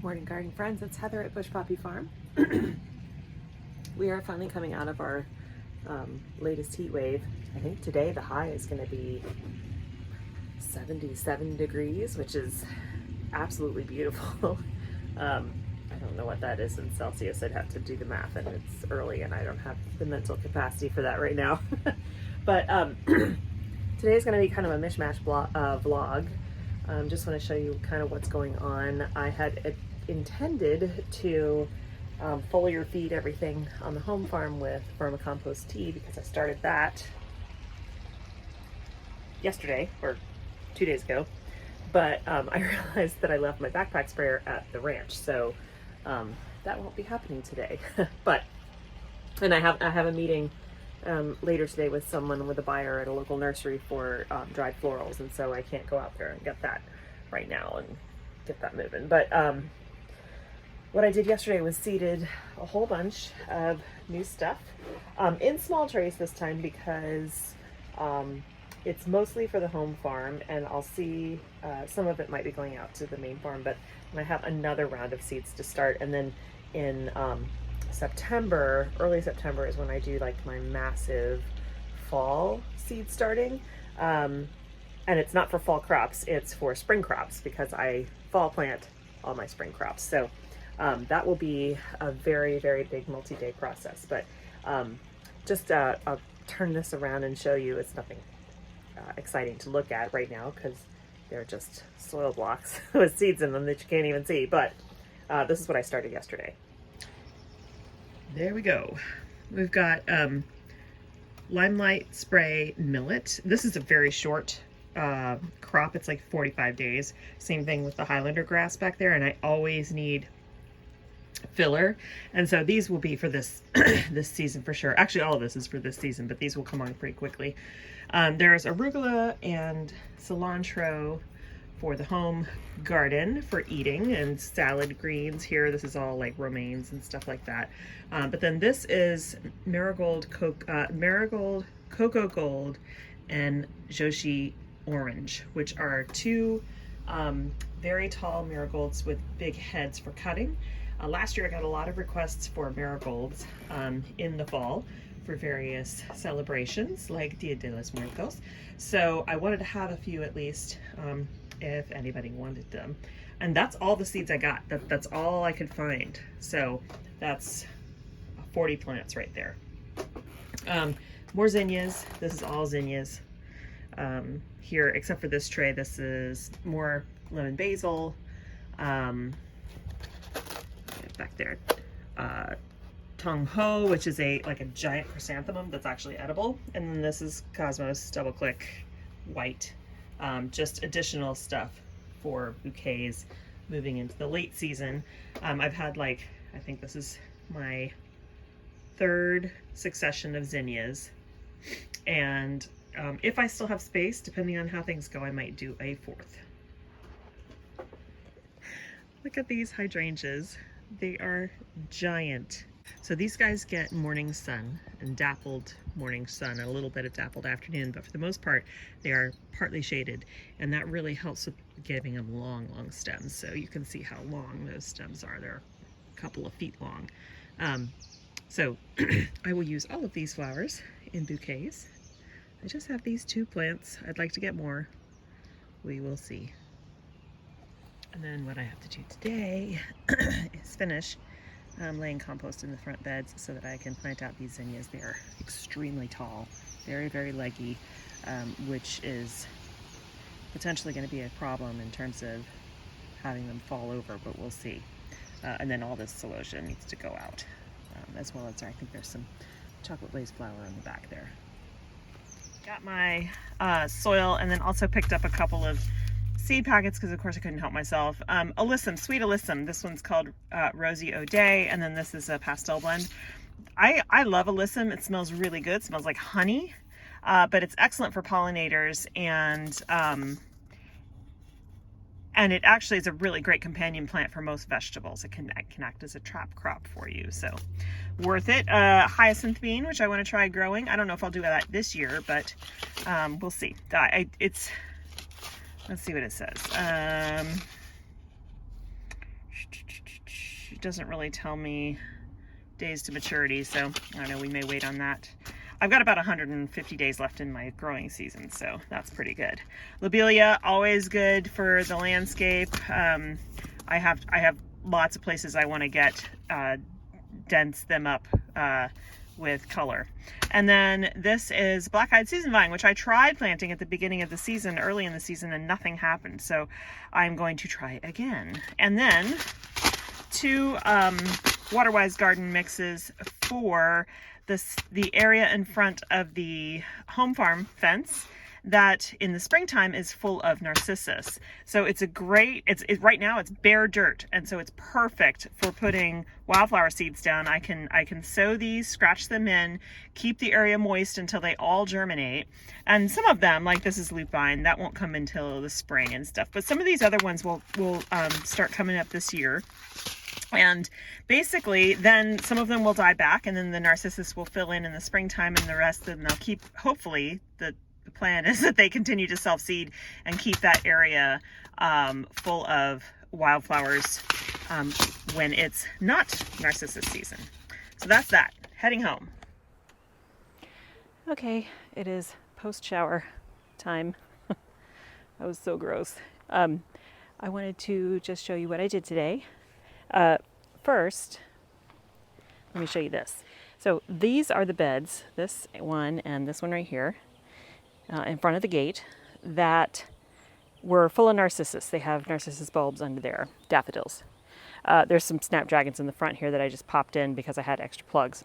Morning garden friends, it's Heather at Bush Poppy Farm. We are finally coming out of our latest heat wave. I think today the high is going to be 77 degrees, which is absolutely beautiful. I don't know what that is in Celsius. I'd have to do the math, and it's early and I don't have the mental capacity for that right now. But today is going to be kind of a mishmash vlog. Just want to show you kind of what's going on. I had intended to foliar feed everything on the home farm with vermicompost tea because I started that yesterday or 2 days ago, but I realized that I left my backpack sprayer at the ranch, so that won't be happening today. And I have a meeting later today with someone, with a buyer at a local nursery for dried florals, and so I can't go out there and get that right now and get that moving. But what I did yesterday was seeded a whole bunch of new stuff in small trays this time because it's mostly for the home farm, and I'll see some of it might be going out to the main farm, but I have another round of seeds to start. And then in September, early September is when I do like my massive fall seed starting. And it's not for fall crops, it's for spring crops because I fall plant all my spring crops. So that will be a very, very big multi-day process. But I'll turn this around and show you. It's nothing exciting to look at right now because they're just soil blocks with seeds in them that you can't even see. But this is what I started yesterday. There we go. We've got Limelight Spray Millet. This is a very short crop. It's like 45 days. Same thing with the Highlander grass back there, and I always need filler, and so these will be for this this season for sure. Actually, all of this is for this season, but these will come on pretty quickly. There's arugula and cilantro for the home garden for eating, and salad greens here. This is all like romaines and stuff like that. But then this is marigold cocoa gold and Joshi orange, which are two very tall marigolds with big heads for cutting. Last year I got a lot of requests for marigolds in the fall for various celebrations like Dia de los Muertos. So I wanted to have a few at least if anybody wanted them. And that's all the seeds I got. That's all I could find. So that's 40 plants right there. More zinnias. This is all zinnias. Here, except for this tray, this is more lemon basil. Back there, Tong Ho, which is like a giant chrysanthemum that's actually edible, and then this is Cosmos Double Click White. Just additional stuff for bouquets moving into the late season. I've had I think this is my third succession of zinnias, and if I still have space, depending on how things go, I might do a fourth. Look at these hydrangeas. They are giant. So these guys get morning sun and dappled morning sun and a little bit of dappled afternoon, but for the most part, they are partly shaded, and that really helps with giving them long, long stems. So you can see how long those stems are. They're a couple of feet long. So I will use all of these flowers in bouquets. I just have these two plants. I'd like to get more. We will see. And then what I have to do today is finish laying compost in the front beds so that I can plant out these zinnias. They are extremely tall, very, very leggy, which is potentially going to be a problem in terms of having them fall over, but we'll see. And then all this celosia needs to go out, as well as I think there's some chocolate lace flower in the back there. Got my soil, and then also picked up a couple of seed packets because of course I couldn't help myself. Alyssum, sweet alyssum. This one's called Rosie O'Day, and then this is a pastel blend. I love alyssum. It smells really good. It smells like honey, but it's excellent for pollinators, and it actually is a really great companion plant for most vegetables. It can act as a trap crop for you, so worth it. Hyacinth bean, which I want to try growing. I don't know if I'll do that this year, but we'll see. Let's see what it says. It doesn't really tell me days to maturity, so I don't know, we may wait on that. I've got about 150 days left in my growing season, so that's pretty good. Lobelia, always good for the landscape. I have lots of places I want to get dense them up with color. And then this is black-eyed Susan vine, which I tried planting at the beginning of the season, early in the season, and nothing happened. So I'm going to try again. And then 2 Waterwise garden mixes for the area in front of the home farm fence that in the springtime is full of narcissus. So it's a great, right now it's bare dirt, and so it's perfect for putting wildflower seeds down. I can sow these, scratch them in, keep the area moist until they all germinate. And some of them, like this is lupine, that won't come until the spring and stuff. But some of these other ones will start coming up this year. And basically then some of them will die back, and then the narcissus will fill in the springtime, and the rest of them they'll keep, hopefully the plan is that they continue to self-seed and keep that area full of wildflowers when it's not narcissus season. So that's that. Heading home. Okay, it is post-shower time. That was so gross. I wanted to just show you what I did today. First, let me show you this. So these are the beds, this one and this one right here, in front of the gate, that were full of narcissus. They have narcissus bulbs under there, daffodils. There's some snapdragons in the front here that I just popped in because I had extra plugs.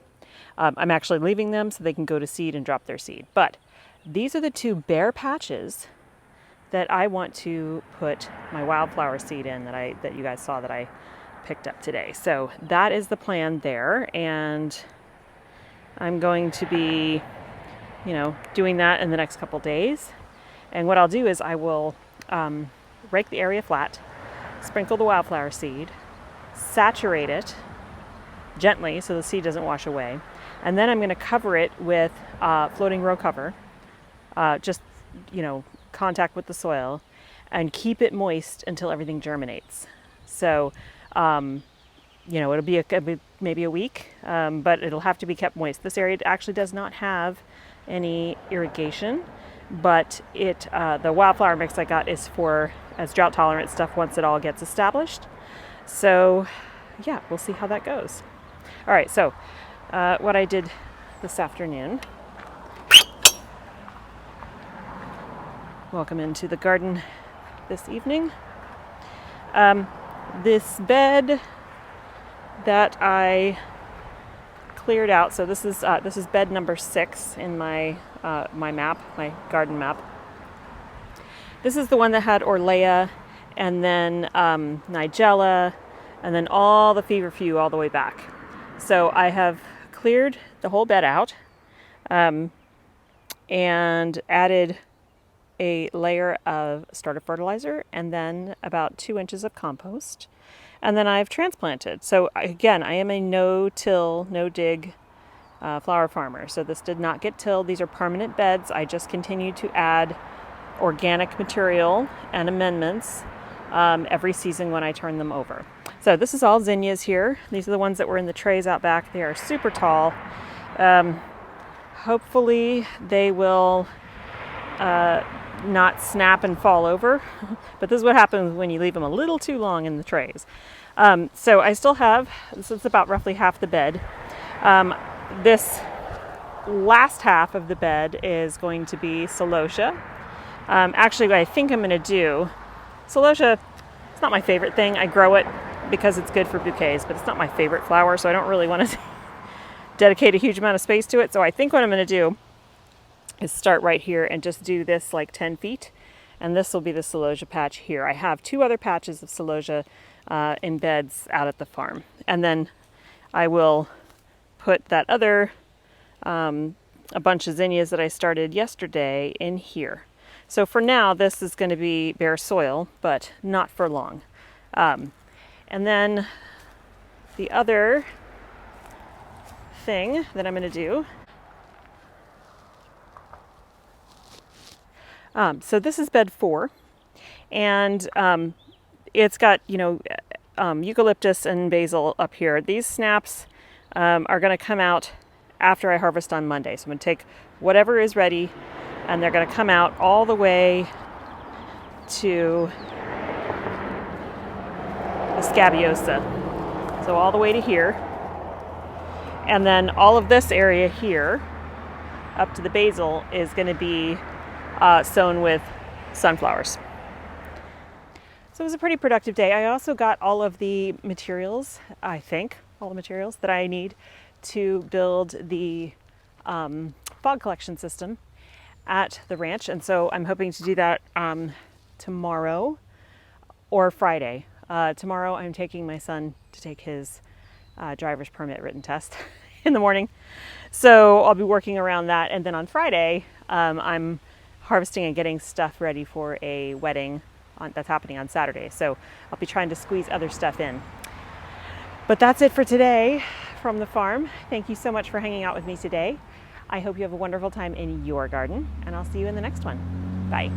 I'm actually leaving them so they can go to seed and drop their seed. But these are the 2 bare patches that I want to put my wildflower seed in that you guys saw that I picked up today. So that is the plan there, and I'm going to be, doing that in the next couple days. And what I'll do is I will rake the area flat, sprinkle the wildflower seed, saturate it gently so the seed doesn't wash away, and then I'm going to cover it with floating row cover, just contact with the soil, and keep it moist until everything germinates. So it'll be maybe a week, but it'll have to be kept moist. This area actually does not have any irrigation, but the wildflower mix I got is for as drought tolerant stuff once it all gets established. So yeah, we'll see how that goes. All right, so what I did this afternoon. Welcome into the garden this evening. This bed that I cleared out, so this is bed number 6 in my my garden map. This is the one that had Orlea, and then Nigella, and then all the feverfew all the way back. So I have cleared the whole bed out and added a layer of starter fertilizer and then about 2 inches of compost. And then I've transplanted. So again, I am a no-till, no-dig flower farmer. So this did not get tilled. These are permanent beds. I just continue to add organic material and amendments every season when I turn them over. So this is all zinnias here. These are the ones that were in the trays out back. They are super tall. Hopefully they will not snap and fall over, but this is what happens when you leave them a little too long in the trays. So I still have, this is about roughly half the bed. This last half of the bed is going to be celosia. Actually, what I think I'm going to do, celosia, it's not my favorite thing. I grow it because it's good for bouquets, but it's not my favorite flower, so I don't really want to dedicate a huge amount of space to it. So I think what I'm going to do is start right here and just do this like 10 feet. And this will be the celosia patch here. I have 2 other patches of celosia in beds out at the farm. And then I will put that other, a bunch of zinnias that I started yesterday in here. So for now, this is going to be bare soil, but not for long. And then the other thing that I'm going to do, so this is bed 4, and it's got, eucalyptus and basil up here. These snaps are going to come out after I harvest on Monday. So I'm going to take whatever is ready, and they're going to come out all the way to the scabiosa. So all the way to here. And then all of this area here, up to the basil, is going to be sown with sunflowers. So it was a pretty productive day. I also got all of the materials, I think, all the materials that I need to build the fog collection system at the ranch. And so I'm hoping to do that tomorrow or Friday. Tomorrow I'm taking my son to take his driver's permit written test in the morning. So I'll be working around that. And then on Friday, I'm harvesting and getting stuff ready for a wedding that's happening on Saturday. So I'll be trying to squeeze other stuff in. But that's it for today from the farm. Thank you so much for hanging out with me today. I hope you have a wonderful time in your garden, and I'll see you in the next one. Bye.